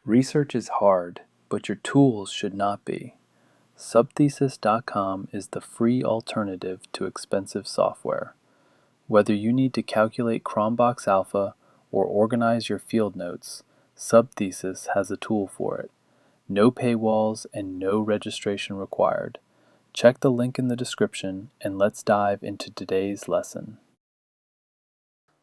Research is hard, but your tools should not be. Subthesis.com is the free alternative to expensive software. Whether you need to calculate Cronbach's alpha or organize your field notes, Subthesis has a tool for it. No paywalls and no registration required. Check the link in the description and let's dive into today's lesson.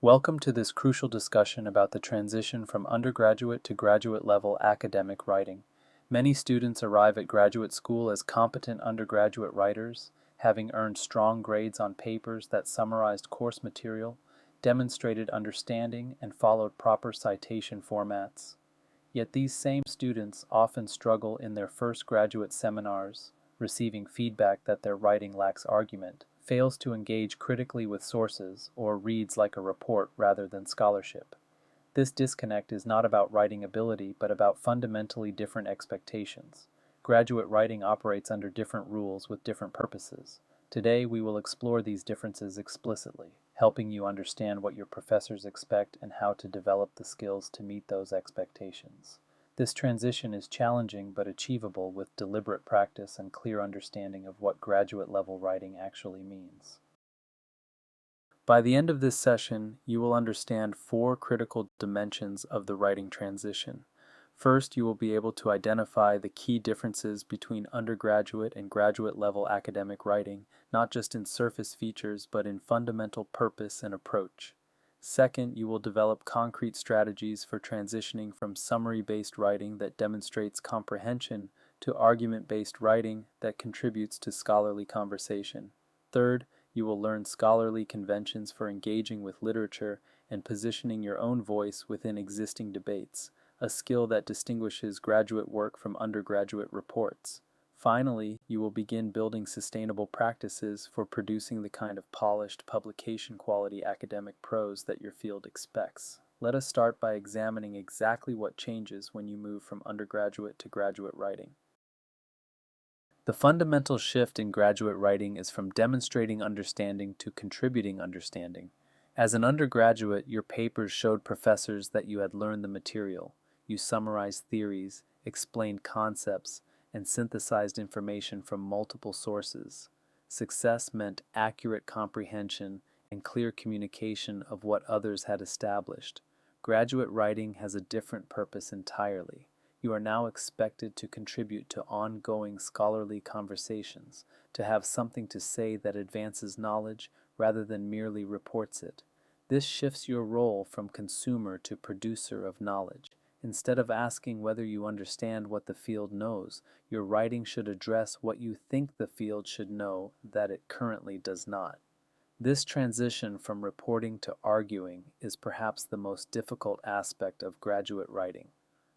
Welcome to this crucial discussion about the transition from undergraduate to graduate level academic writing. Many students arrive at graduate school as competent undergraduate writers, having earned strong grades on papers that summarized course material, demonstrated understanding, and followed proper citation formats. Yet these same students often struggle in their first graduate seminars, receiving feedback that their writing lacks argument, fails to engage critically with sources, or reads like a report rather than scholarship. This disconnect is not about writing ability, but about fundamentally different expectations. Graduate writing operates under different rules with different purposes. Today, we will explore these differences explicitly, helping you understand what your professors expect and how to develop the skills to meet those expectations. This transition is challenging but achievable with deliberate practice and clear understanding of what graduate-level writing actually means. By the end of this session, you will understand 4 critical dimensions of the writing transition. First, you will be able to identify the key differences between undergraduate and graduate-level academic writing, not just in surface features, but in fundamental purpose and approach. Second, you will develop concrete strategies for transitioning from summary-based writing that demonstrates comprehension to argument-based writing that contributes to scholarly conversation. Third, you will learn scholarly conventions for engaging with literature and positioning your own voice within existing debates, a skill that distinguishes graduate work from undergraduate reports. Finally, you will begin building sustainable practices for producing the kind of polished, publication-quality academic prose that your field expects. Let us start by examining exactly what changes when you move from undergraduate to graduate writing. The fundamental shift in graduate writing is from demonstrating understanding to contributing understanding. As an undergraduate, your papers showed professors that you had learned the material. You summarized theories, explained concepts, and synthesized information from multiple sources. Success meant accurate comprehension and clear communication of what others had established. Graduate writing has a different purpose entirely. You are now expected to contribute to ongoing scholarly conversations, to have something to say that advances knowledge rather than merely reports it. This shifts your role from consumer to producer of knowledge. Instead of asking whether you understand what the field knows, your writing should address what you think the field should know that it currently does not. This transition from reporting to arguing is perhaps the most difficult aspect of graduate writing.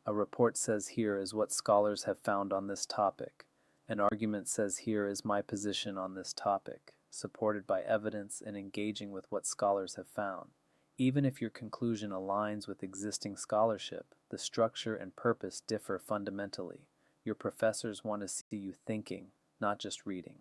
A report says here is what scholars have found on this topic. An argument says here is my position on this topic, supported by evidence and engaging with what scholars have found. Even if your conclusion aligns with existing scholarship, the structure and purpose differ fundamentally. Your professors want to see you thinking, not just reading.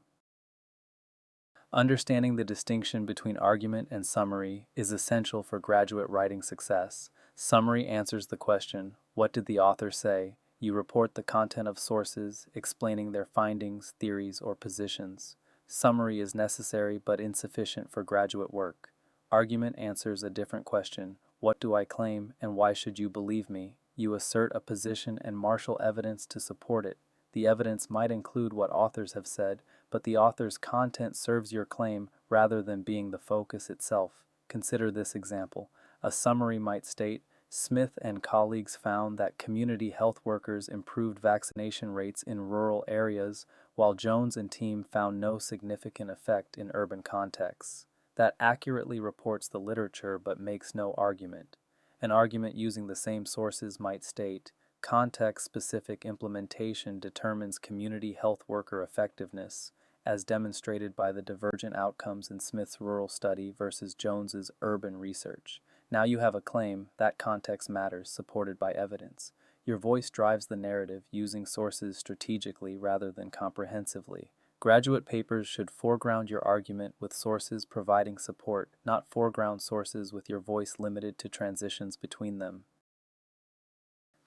Understanding the distinction between argument and summary is essential for graduate writing success. Summary answers the question, what did the author say? You report the content of sources, explaining their findings, theories, or positions. Summary is necessary but insufficient for graduate work. Argument answers a different question, what do I claim and why should you believe me? You assert a position and marshal evidence to support it. The evidence might include what authors have said, but the author's content serves your claim rather than being the focus itself. Consider this example. A summary might state, Smith and colleagues found that community health workers improved vaccination rates in rural areas, while Jones and team found no significant effect in urban contexts. That accurately reports the literature but makes no argument. An argument using the same sources might state, context-specific implementation determines community health worker effectiveness, as demonstrated by the divergent outcomes in Smith's rural study versus Jones's urban research. Now you have a claim, that context matters, supported by evidence. Your voice drives the narrative, using sources strategically rather than comprehensively. Graduate papers should foreground your argument with sources providing support, not foreground sources with your voice limited to transitions between them.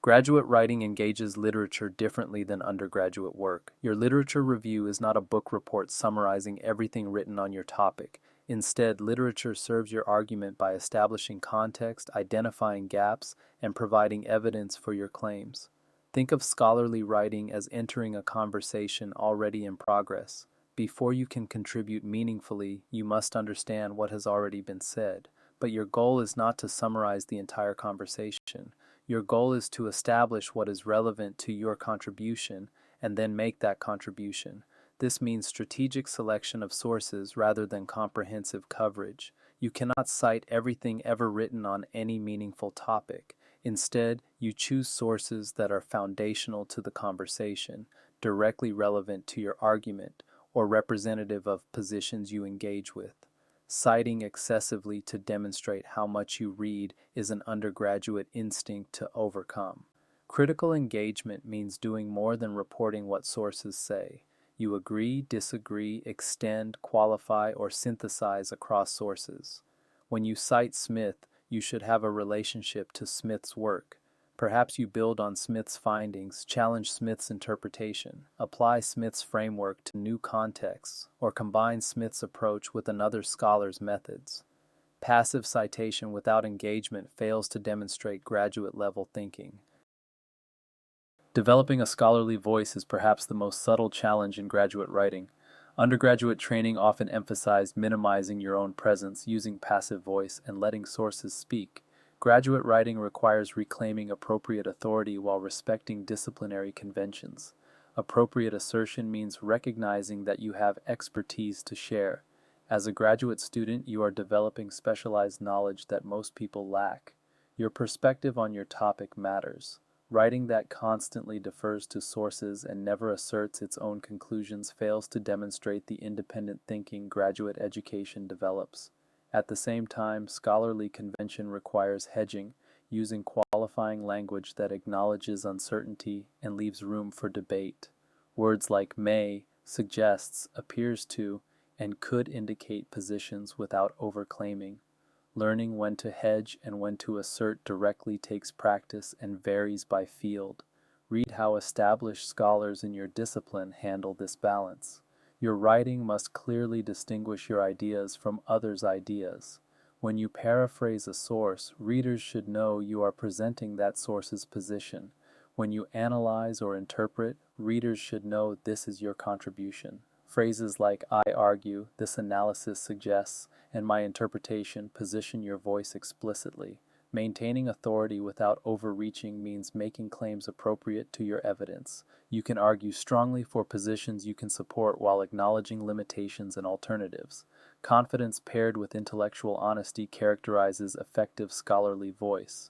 Graduate writing engages literature differently than undergraduate work. Your literature review is not a book report summarizing everything written on your topic. Instead, literature serves your argument by establishing context, identifying gaps, and providing evidence for your claims. Think of scholarly writing as entering a conversation already in progress. Before you can contribute meaningfully, you must understand what has already been said. But your goal is not to summarize the entire conversation. Your goal is to establish what is relevant to your contribution and then make that contribution. This means strategic selection of sources rather than comprehensive coverage. You cannot cite everything ever written on any meaningful topic. Instead, you choose sources that are foundational to the conversation, directly relevant to your argument, or representative of positions you engage with. Citing excessively to demonstrate how much you read is an undergraduate instinct to overcome. Critical engagement means doing more than reporting what sources say. You agree, disagree, extend, qualify, or synthesize across sources. When you cite Smith, you should have a relationship to Smith's work. Perhaps you build on Smith's findings, challenge Smith's interpretation, apply Smith's framework to new contexts, or combine Smith's approach with another scholar's methods. Passive citation without engagement fails to demonstrate graduate-level thinking. Developing a scholarly voice is perhaps the most subtle challenge in graduate writing. Undergraduate training often emphasized minimizing your own presence, using passive voice, and letting sources speak. Graduate writing requires reclaiming appropriate authority while respecting disciplinary conventions. Appropriate assertion means recognizing that you have expertise to share. As a graduate student, you are developing specialized knowledge that most people lack. Your perspective on your topic matters. Writing that constantly defers to sources and never asserts its own conclusions fails to demonstrate the independent thinking graduate education develops. At the same time, scholarly convention requires hedging, using qualifying language that acknowledges uncertainty and leaves room for debate. Words like may, suggests, appears to, and could indicate positions without overclaiming. Learning when to hedge and when to assert directly takes practice and varies by field. Read how established scholars in your discipline handle this balance. Your writing must clearly distinguish your ideas from others' ideas. When you paraphrase a source, readers should know you are presenting that source's position. When you analyze or interpret, readers should know this is your contribution. Phrases like "I argue," "this analysis suggests," and "my interpretation" position your voice explicitly. Maintaining authority without overreaching means making claims appropriate to your evidence. You can argue strongly for positions you can support while acknowledging limitations and alternatives. Confidence paired with intellectual honesty characterizes effective scholarly voice.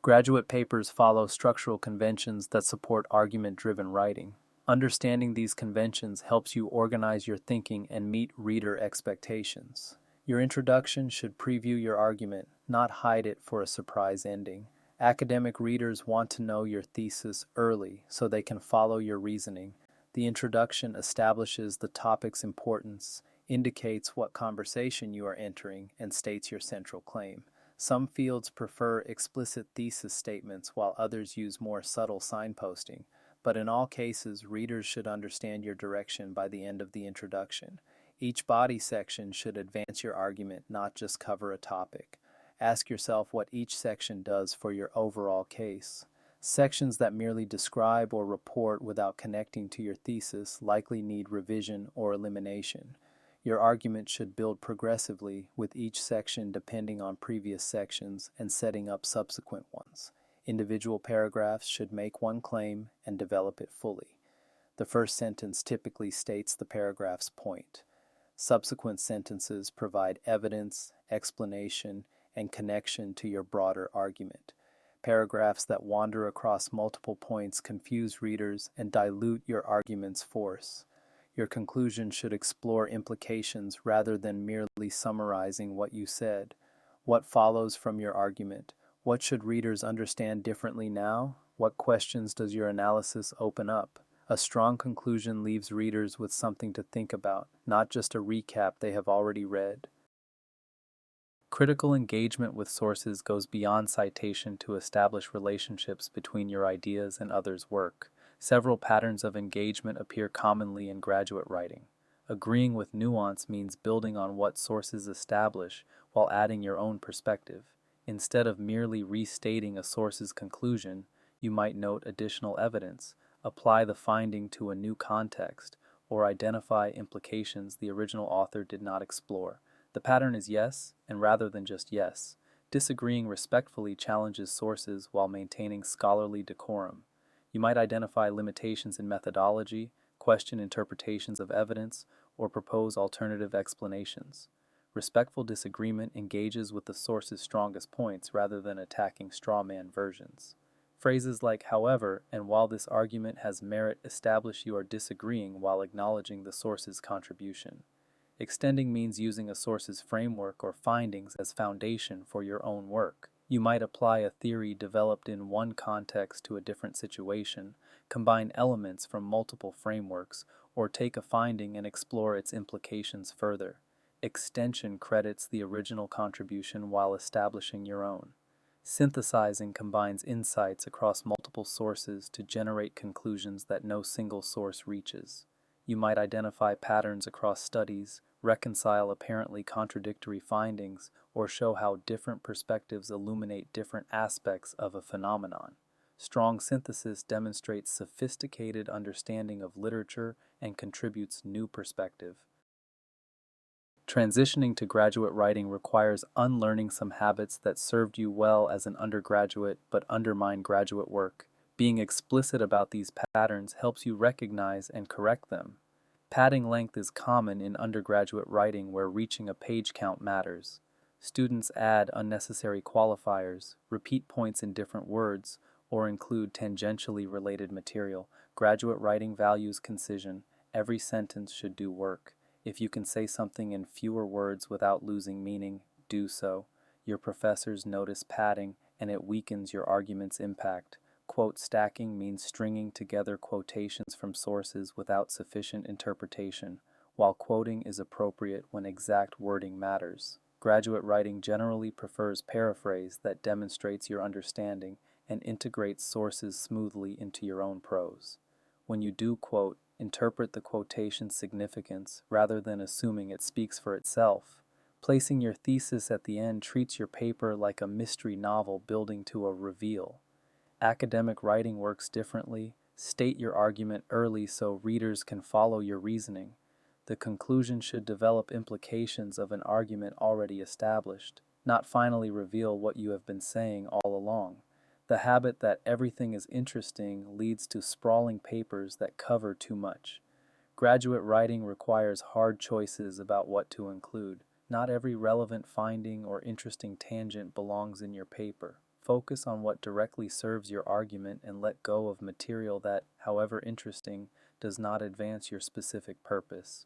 Graduate papers follow structural conventions that support argument-driven writing. Understanding these conventions helps you organize your thinking and meet reader expectations. Your introduction should preview your argument, not hide it for a surprise ending. Academic readers want to know your thesis early so they can follow your reasoning. The introduction establishes the topic's importance, indicates what conversation you are entering, and states your central claim. Some fields prefer explicit thesis statements while others use more subtle signposting. But in all cases, readers should understand your direction by the end of the introduction. Each body section should advance your argument, not just cover a topic. Ask yourself what each section does for your overall case. Sections that merely describe or report without connecting to your thesis likely need revision or elimination. Your argument should build progressively, with each section depending on previous sections and setting up subsequent ones. Individual paragraphs should make one claim and develop it fully. The first sentence typically states the paragraph's point. Subsequent sentences provide evidence, explanation, and connection to your broader argument. Paragraphs that wander across multiple points confuse readers and dilute your argument's force. Your conclusion should explore implications rather than merely summarizing what you said. What follows from your argument? What should readers understand differently now? What questions does your analysis open up? A strong conclusion leaves readers with something to think about, not just a recap they have already read. Critical engagement with sources goes beyond citation to establish relationships between your ideas and others' work. Several patterns of engagement appear commonly in graduate writing. Agreeing with nuance means building on what sources establish while adding your own perspective. Instead of merely restating a source's conclusion, you might note additional evidence, apply the finding to a new context, or identify implications the original author did not explore. The pattern is yes, and rather than just yes. Disagreeing respectfully challenges sources while maintaining scholarly decorum. You might identify limitations in methodology, question interpretations of evidence, or propose alternative explanations. Respectful disagreement engages with the source's strongest points rather than attacking straw man versions. Phrases like however and while this argument has merit establish you are disagreeing while acknowledging the source's contribution. Extending means using a source's framework or findings as foundation for your own work. You might apply a theory developed in one context to a different situation, combine elements from multiple frameworks, or take a finding and explore its implications further. Extension credits the original contribution while establishing your own. Synthesizing combines insights across multiple sources to generate conclusions that no single source reaches. You might identify patterns across studies, reconcile apparently contradictory findings, or show how different perspectives illuminate different aspects of a phenomenon. Strong synthesis demonstrates sophisticated understanding of literature and contributes new perspective. Transitioning to graduate writing requires unlearning some habits that served you well as an undergraduate but undermine graduate work. Being explicit about these patterns helps you recognize and correct them. Padding length is common in undergraduate writing where reaching a page count matters. Students add unnecessary qualifiers, repeat points in different words, or include tangentially related material. Graduate writing values concision. Every sentence should do work. If you can say something in fewer words without losing meaning, do so. Your professors notice padding, and it weakens your argument's impact. Quote stacking means stringing together quotations from sources without sufficient interpretation, while quoting is appropriate when exact wording matters. Graduate writing generally prefers paraphrase that demonstrates your understanding and integrates sources smoothly into your own prose. When you do quote, interpret the quotation's significance rather than assuming it speaks for itself. Placing your thesis at the end treats your paper like a mystery novel building to a reveal. Academic writing works differently. State your argument early so readers can follow your reasoning. The conclusion should develop implications of an argument already established, not finally reveal what you have been saying all along. The habit that everything is interesting leads to sprawling papers that cover too much. Graduate writing requires hard choices about what to include. Not every relevant finding or interesting tangent belongs in your paper. Focus on what directly serves your argument and let go of material that, however interesting, does not advance your specific purpose.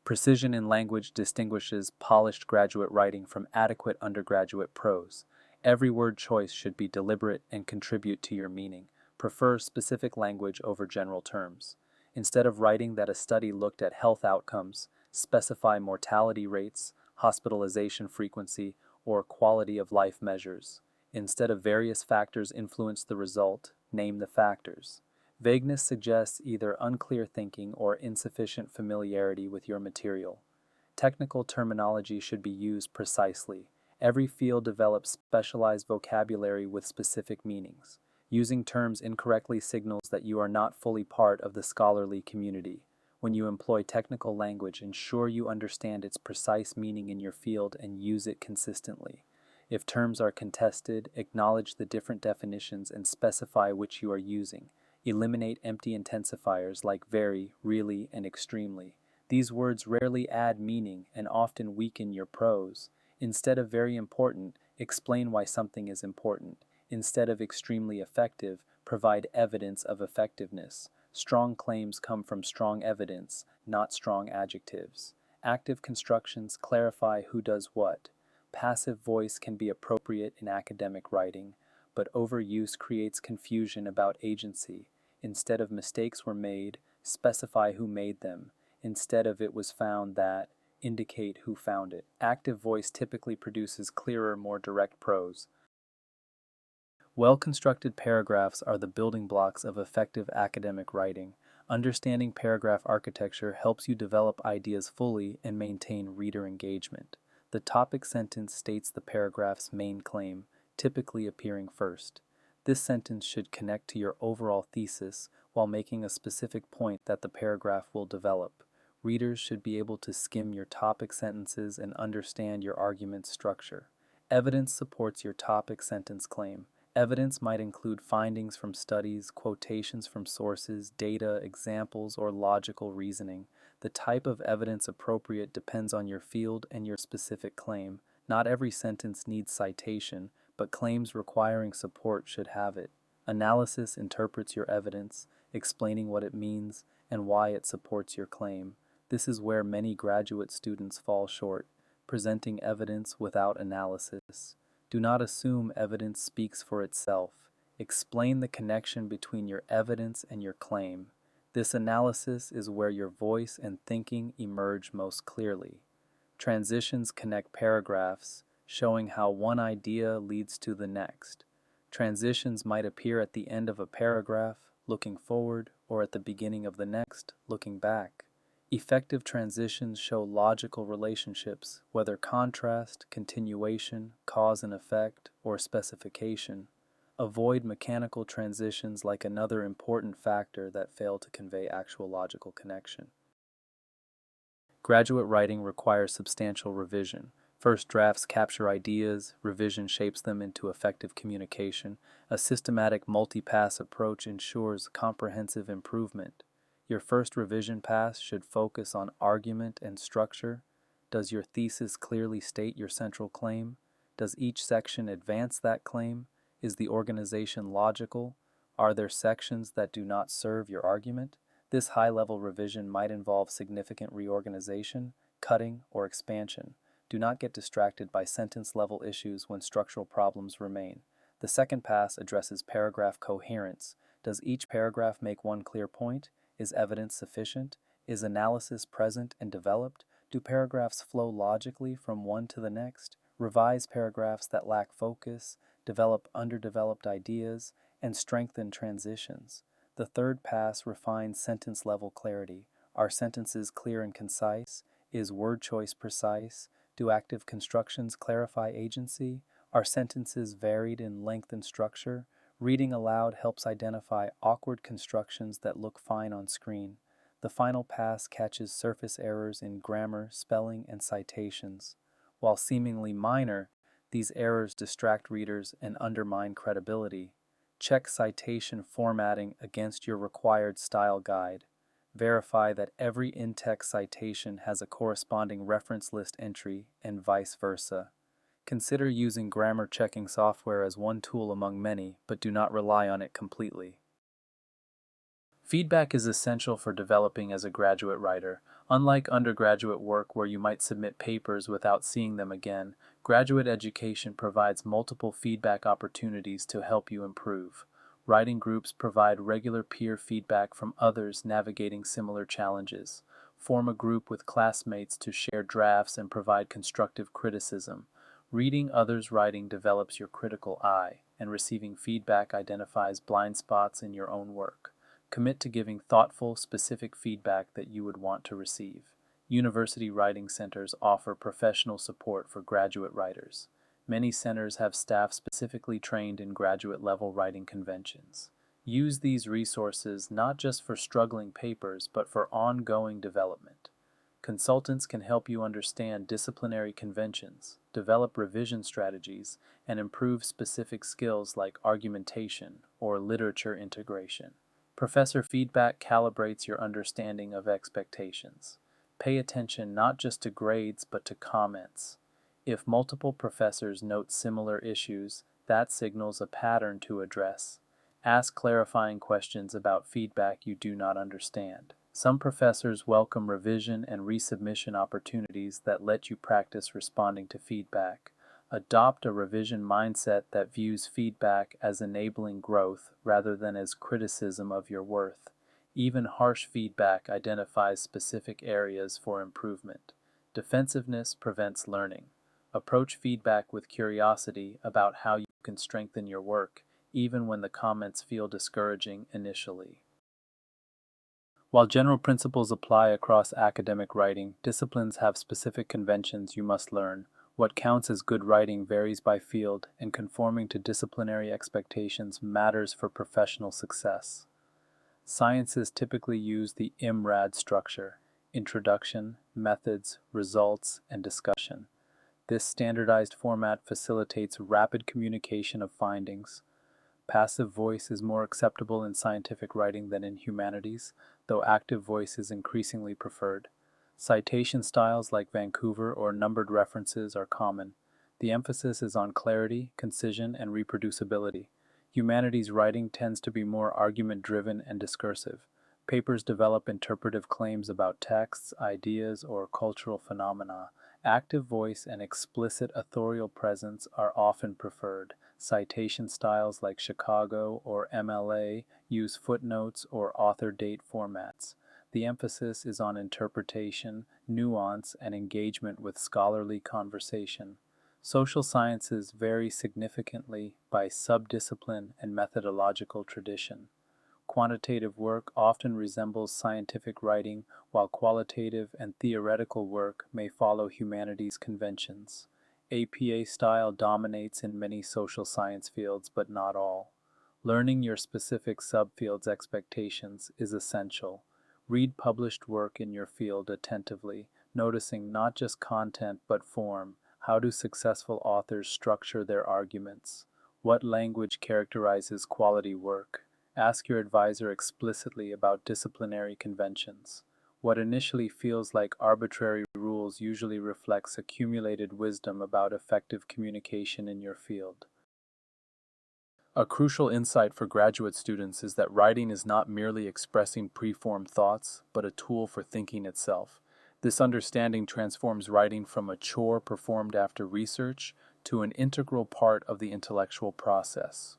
Precision in language distinguishes polished graduate writing from adequate undergraduate prose. Every word choice should be deliberate and contribute to your meaning. Prefer specific language over general terms. Instead of writing that a study looked at health outcomes, specify mortality rates, hospitalization frequency, or quality of life measures. Instead of various factors influence the result, name the factors. Vagueness suggests either unclear thinking or insufficient familiarity with your material. Technical terminology should be used precisely. Every field develops specialized vocabulary with specific meanings. Using terms incorrectly signals that you are not fully part of the scholarly community. When you employ technical language, ensure you understand its precise meaning in your field and use it consistently. If terms are contested, acknowledge the different definitions and specify which you are using. Eliminate empty intensifiers like very, really, and extremely. These words rarely add meaning and often weaken your prose. Instead of very important, explain why something is important. Instead of extremely effective, provide evidence of effectiveness. Strong claims come from strong evidence, not strong adjectives. Active constructions clarify who does what. Passive voice can be appropriate in academic writing, but overuse creates confusion about agency. Instead of mistakes were made, specify who made them. Instead of it was found that, indicate who found it. Active voice typically produces clearer, more direct prose. Well-constructed paragraphs are the building blocks of effective academic writing. Understanding paragraph architecture helps you develop ideas fully and maintain reader engagement. The topic sentence states the paragraph's main claim, typically appearing first. This sentence should connect to your overall thesis while making a specific point that the paragraph will develop. Readers should be able to skim your topic sentences and understand your argument's structure. Evidence supports your topic sentence claim. Evidence might include findings from studies, quotations from sources, data, examples, or logical reasoning. The type of evidence appropriate depends on your field and your specific claim. Not every sentence needs citation, but claims requiring support should have it. Analysis interprets your evidence, explaining what it means and why it supports your claim. This is where many graduate students fall short, presenting evidence without analysis. Do not assume evidence speaks for itself. Explain the connection between your evidence and your claim. This analysis is where your voice and thinking emerge most clearly. Transitions connect paragraphs, showing how one idea leads to the next. Transitions might appear at the end of a paragraph, looking forward, or at the beginning of the next, looking back. Effective transitions show logical relationships, whether contrast, continuation, cause and effect, or specification. Avoid mechanical transitions like another important factor that fail to convey actual logical connection. Graduate writing requires substantial revision. First drafts capture ideas, revision shapes them into effective communication. A systematic multi-pass approach ensures comprehensive improvement. Your first revision pass should focus on argument and structure. Does your thesis clearly state your central claim? Does each section advance that claim? Is the organization logical? Are there sections that do not serve your argument? This high-level revision might involve significant reorganization, cutting, or expansion. Do not get distracted by sentence-level issues when structural problems remain. The second pass addresses paragraph coherence. Does each paragraph make one clear point? Is evidence sufficient? Is analysis present and developed? Do paragraphs flow logically from one to the next? Revise paragraphs that lack focus, develop underdeveloped ideas, and strengthen transitions. The third pass refines sentence-level clarity. Are sentences clear and concise? Is word choice precise? Do active constructions clarify agency? Are sentences varied in length and structure? Reading aloud helps identify awkward constructions that look fine on screen. The final pass catches surface errors in grammar, spelling, and citations. While seemingly minor, these errors distract readers and undermine credibility. Check citation formatting against your required style guide. Verify that every in-text citation has a corresponding reference list entry and vice versa. Consider using grammar checking software as one tool among many, but do not rely on it completely. Feedback is essential for developing as a graduate writer. Unlike undergraduate work where you might submit papers without seeing them again, graduate education provides multiple feedback opportunities to help you improve. Writing groups provide regular peer feedback from others navigating similar challenges. Form a group with classmates to share drafts and provide constructive criticism. Reading others' writing develops your critical eye, and receiving feedback identifies blind spots in your own work. Commit to giving thoughtful, specific feedback that you would want to receive. University writing centers offer professional support for graduate writers. Many centers have staff specifically trained in graduate-level writing conventions. Use these resources not just for struggling papers, but for ongoing development. Consultants can help you understand disciplinary conventions, develop revision strategies, and improve specific skills like argumentation or literature integration. Professor feedback calibrates your understanding of expectations. Pay attention not just to grades but to comments. If multiple professors note similar issues, that signals a pattern to address. Ask clarifying questions about feedback you do not understand. Some professors welcome revision and resubmission opportunities that let you practice responding to feedback. Adopt a revision mindset that views feedback as enabling growth rather than as criticism of your worth. Even harsh feedback identifies specific areas for improvement. Defensiveness prevents learning. Approach feedback with curiosity about how you can strengthen your work, even when the comments feel discouraging initially. While general principles apply across academic writing, disciplines have specific conventions you must learn. What counts as good writing varies by field, and conforming to disciplinary expectations matters for professional success. Sciences typically use the IMRAD structure: introduction, methods, results, and discussion. This standardized format facilitates rapid communication of findings. Passive voice is more acceptable in scientific writing than in humanities, though active voice is increasingly preferred. Citation styles like Vancouver or numbered references are common. The emphasis is on clarity, concision, and reproducibility. Humanities writing tends to be more argument-driven and discursive. Papers develop interpretive claims about texts, ideas, or cultural phenomena. Active voice and explicit authorial presence are often preferred. Citation styles like Chicago or MLA use footnotes or author date formats. The emphasis is on interpretation, nuance, and engagement with scholarly conversation. Social sciences vary significantly by subdiscipline and methodological tradition. Quantitative work often resembles scientific writing, while qualitative and theoretical work may follow humanities conventions. APA style dominates in many social science fields, but not all. Learning your specific subfield's expectations is essential. Read published work in your field attentively, noticing not just content but form. How do successful authors structure their arguments? What language characterizes quality work? Ask your advisor explicitly about disciplinary conventions. What initially feels like arbitrary rules usually reflects accumulated wisdom about effective communication in your field. A crucial insight for graduate students is that writing is not merely expressing preformed thoughts, but a tool for thinking itself. This understanding transforms writing from a chore performed after research to an integral part of the intellectual process.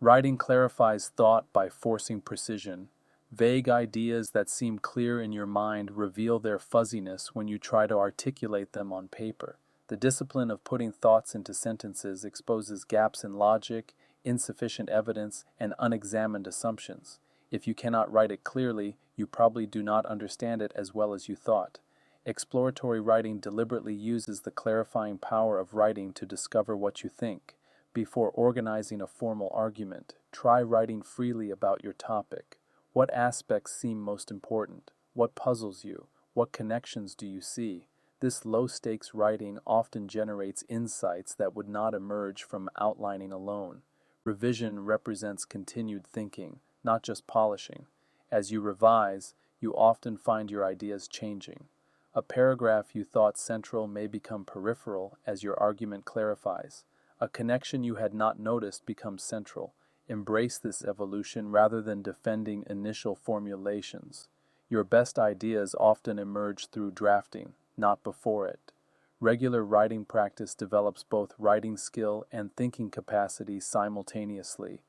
Writing clarifies thought by forcing precision. Vague ideas that seem clear in your mind reveal their fuzziness when you try to articulate them on paper. The discipline of putting thoughts into sentences exposes gaps in logic, insufficient evidence, and unexamined assumptions. If you cannot write it clearly, you probably do not understand it as well as you thought. Exploratory writing deliberately uses the clarifying power of writing to discover what you think. Before organizing a formal argument, try writing freely about your topic. What aspects seem most important? What puzzles you? What connections do you see? This low-stakes writing often generates insights that would not emerge from outlining alone. Revision represents continued thinking, not just polishing. As you revise, you often find your ideas changing. A paragraph you thought central may become peripheral as your argument clarifies. A connection you had not noticed becomes central. Embrace this evolution rather than defending initial formulations. Your best ideas often emerge through drafting, not before it. Regular writing practice develops both writing skill and thinking capacity simultaneously.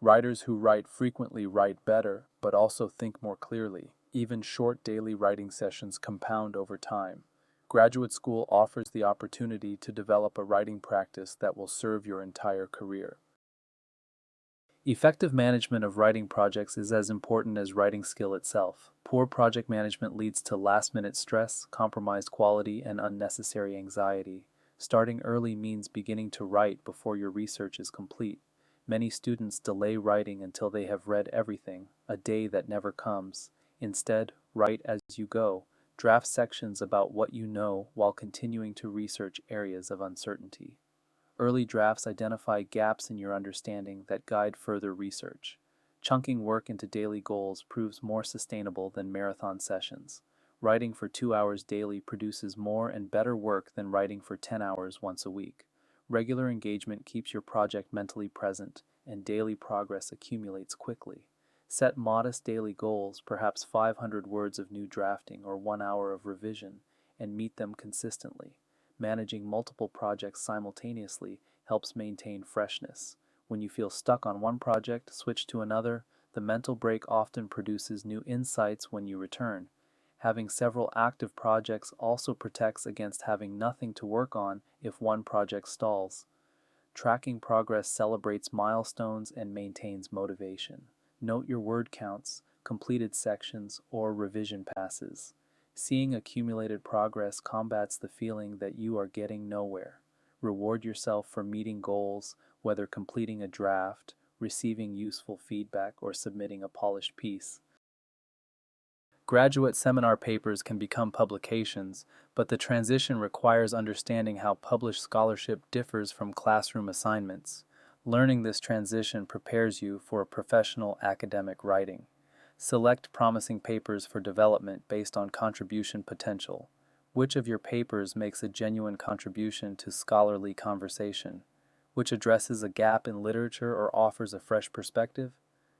Writers who write frequently write better, but also think more clearly. Even short daily writing sessions compound over time. Graduate school offers the opportunity to develop a writing practice that will serve your entire career. Effective management of writing projects is as important as writing skill itself. Poor project management leads to last-minute stress, compromised quality, and unnecessary anxiety. Starting early means beginning to write before your research is complete. Many students delay writing until they have read everything, a day that never comes. Instead, write as you go. Draft sections about what you know while continuing to research areas of uncertainty. Early drafts identify gaps in your understanding that guide further research. Chunking work into daily goals proves more sustainable than marathon sessions. Writing for 2 hours daily produces more and better work than writing for 10 hours once a week. Regular engagement keeps your project mentally present, and daily progress accumulates quickly. Set modest daily goals, perhaps 500 words of new drafting or 1 hour of revision, and meet them consistently. Managing multiple projects simultaneously helps maintain freshness. When you feel stuck on one project, switch to another. The mental break often produces new insights when you return. Having several active projects also protects against having nothing to work on if one project stalls. Tracking progress celebrates milestones and maintains motivation. Note your word counts, completed sections, or revision passes. Seeing accumulated progress combats the feeling that you are getting nowhere. Reward yourself for meeting goals, whether completing a draft, receiving useful feedback, or submitting a polished piece. Graduate seminar papers can become publications, but the transition requires understanding how published scholarship differs from classroom assignments. Learning this transition prepares you for professional academic writing. Select promising papers for development based on contribution potential. Which of your papers makes a genuine contribution to scholarly conversation? Which addresses a gap in literature or offers a fresh perspective?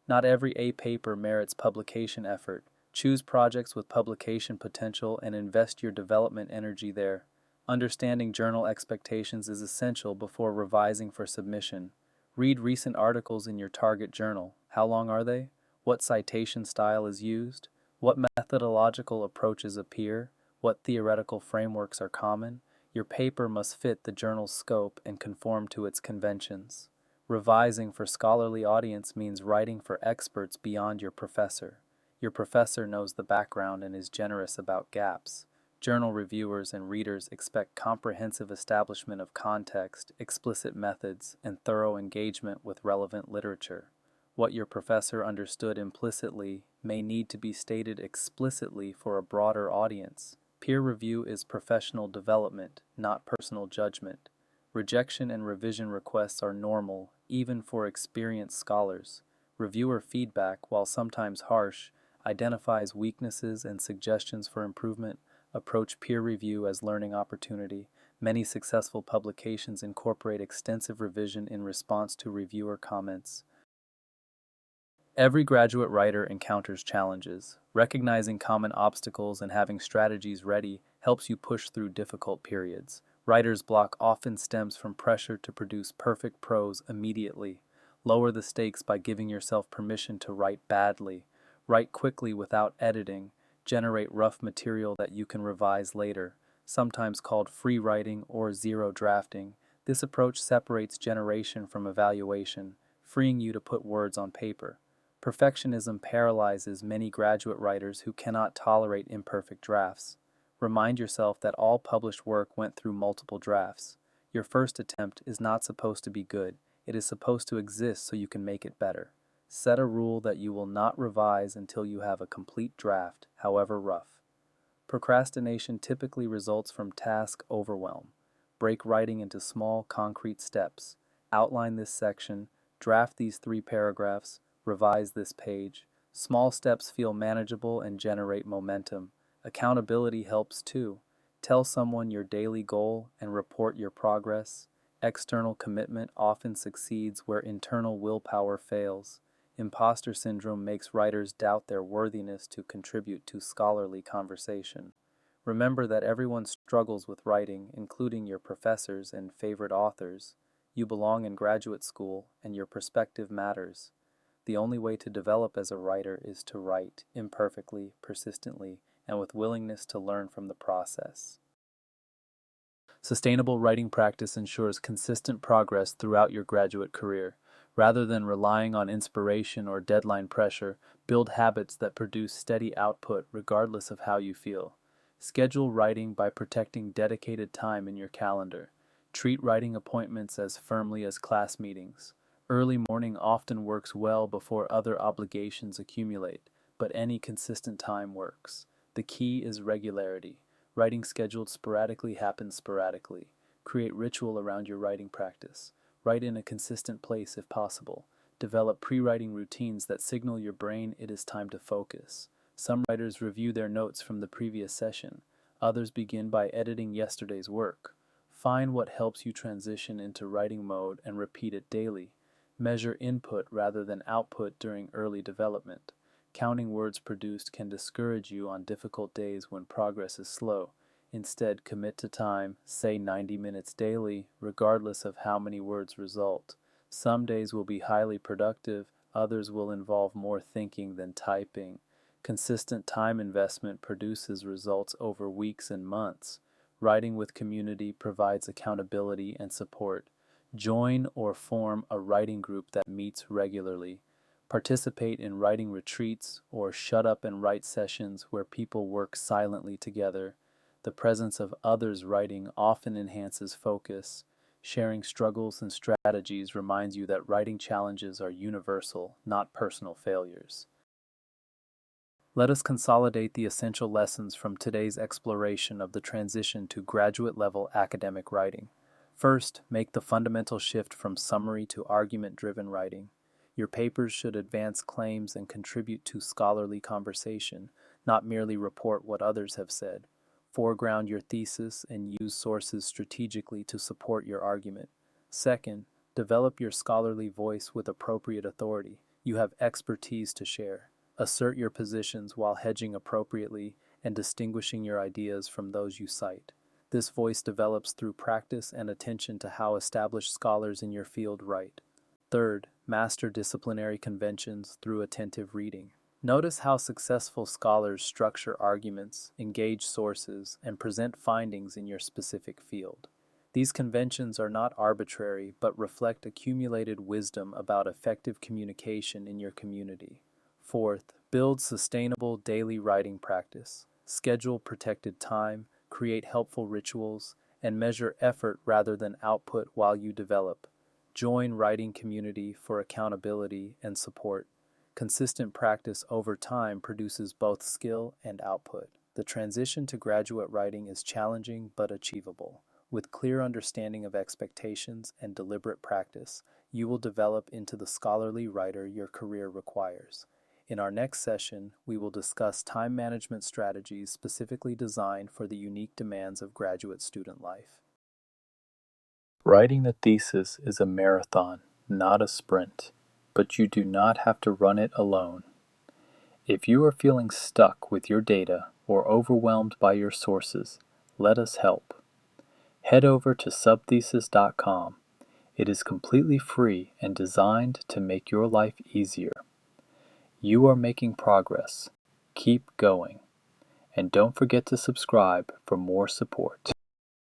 Not every A paper merits publication effort. Choose projects with publication potential and invest your development energy there. Understanding journal expectations is essential before revising for submission. Read recent articles in your target journal. How long are they? What citation style is used? What methodological approaches appear? What theoretical frameworks are common? Your paper must fit the journal's scope and conform to its conventions. Revising for scholarly audience means writing for experts beyond your professor. Your professor knows the background and is generous about gaps. Journal reviewers and readers expect comprehensive establishment of context, explicit methods, and thorough engagement with relevant literature. What your professor understood implicitly may need to be stated explicitly for a broader audience. Peer review is professional development, not personal judgment. Rejection and revision requests are normal, even for experienced scholars. Reviewer feedback, while sometimes harsh, identifies weaknesses and suggestions for improvement. Approach peer review as learning opportunity. Many successful publications incorporate extensive revision in response to reviewer comments. Every graduate writer encounters challenges. Recognizing common obstacles and having strategies ready helps you push through difficult periods. Writer's block often stems from pressure to produce perfect prose immediately. Lower the stakes by giving yourself permission to write badly. Write quickly without editing. Generate rough material that you can revise later, sometimes called free writing or zero drafting. This approach separates generation from evaluation, freeing you to put words on paper. Perfectionism paralyzes many graduate writers who cannot tolerate imperfect drafts. Remind yourself that all published work went through multiple drafts. Your first attempt is not supposed to be good. It is supposed to exist so you can make it better. Set a rule that you will not revise until you have a complete draft, however rough. Procrastination typically results from task overwhelm. Break writing into small, concrete steps. Outline this section, draft these 3 paragraphs, revise this page. Small steps feel manageable and generate momentum. Accountability helps too. Tell someone your daily goal and report your progress. External commitment often succeeds where internal willpower fails. Imposter syndrome makes writers doubt their worthiness to contribute to scholarly conversation. Remember that everyone struggles with writing, including your professors and favorite authors. You belong in graduate school, and your perspective matters. The only way to develop as a writer is to write imperfectly, persistently, and with willingness to learn from the process. Sustainable writing practice ensures consistent progress throughout your graduate career. Rather than relying on inspiration or deadline pressure, build habits that produce steady output regardless of how you feel. Schedule writing by protecting dedicated time in your calendar. Treat writing appointments as firmly as class meetings. Early morning often works well before other obligations accumulate, but any consistent time works. The key is regularity. Writing scheduled sporadically happens sporadically. Create ritual around your writing practice. Write in a consistent place if possible. Develop pre-writing routines that signal your brain it is time to focus. Some writers review their notes from the previous session. Others begin by editing yesterday's work. Find what helps you transition into writing mode and repeat it daily. Measure input rather than output during early development. Counting words produced can discourage you on difficult days when progress is slow. Instead, commit to time, say 90 minutes daily, regardless of how many words result. Some days will be highly productive, others will involve more thinking than typing. Consistent time investment produces results over weeks and months. Writing with community provides accountability and support. Join or form a writing group that meets regularly. Participate in writing retreats or shut up and write sessions where people work silently together. The presence of others writing often enhances focus. Sharing struggles and strategies reminds you that writing challenges are universal, not personal failures. Let us consolidate the essential lessons from today's exploration of the transition to graduate-level academic writing. First, make the fundamental shift from summary to argument-driven writing. Your papers should advance claims and contribute to scholarly conversation, not merely report what others have said. Foreground your thesis and use sources strategically to support your argument. Second, develop your scholarly voice with appropriate authority. You have expertise to share. Assert your positions while hedging appropriately and distinguishing your ideas from those you cite. This voice develops through practice and attention to how established scholars in your field write. Third, master disciplinary conventions through attentive reading. Notice how successful scholars structure arguments, engage sources, and present findings in your specific field. These conventions are not arbitrary, but reflect accumulated wisdom about effective communication in your community. Fourth, build sustainable daily writing practice. Schedule protected time, create helpful rituals, and measure effort rather than output while you develop. Join writing community for accountability and support. Consistent practice over time produces both skill and output. The transition to graduate writing is challenging but achievable. With clear understanding of expectations and deliberate practice, you will develop into the scholarly writer your career requires. In our next session, we will discuss time management strategies specifically designed for the unique demands of graduate student life. Writing the thesis is a marathon, not a sprint, but you do not have to run it alone. If you are feeling stuck with your data or overwhelmed by your sources, let us help. Head over to subthesis.com. It is completely free and designed to make your life easier. You are making progress. Keep going. And don't forget to subscribe for more support.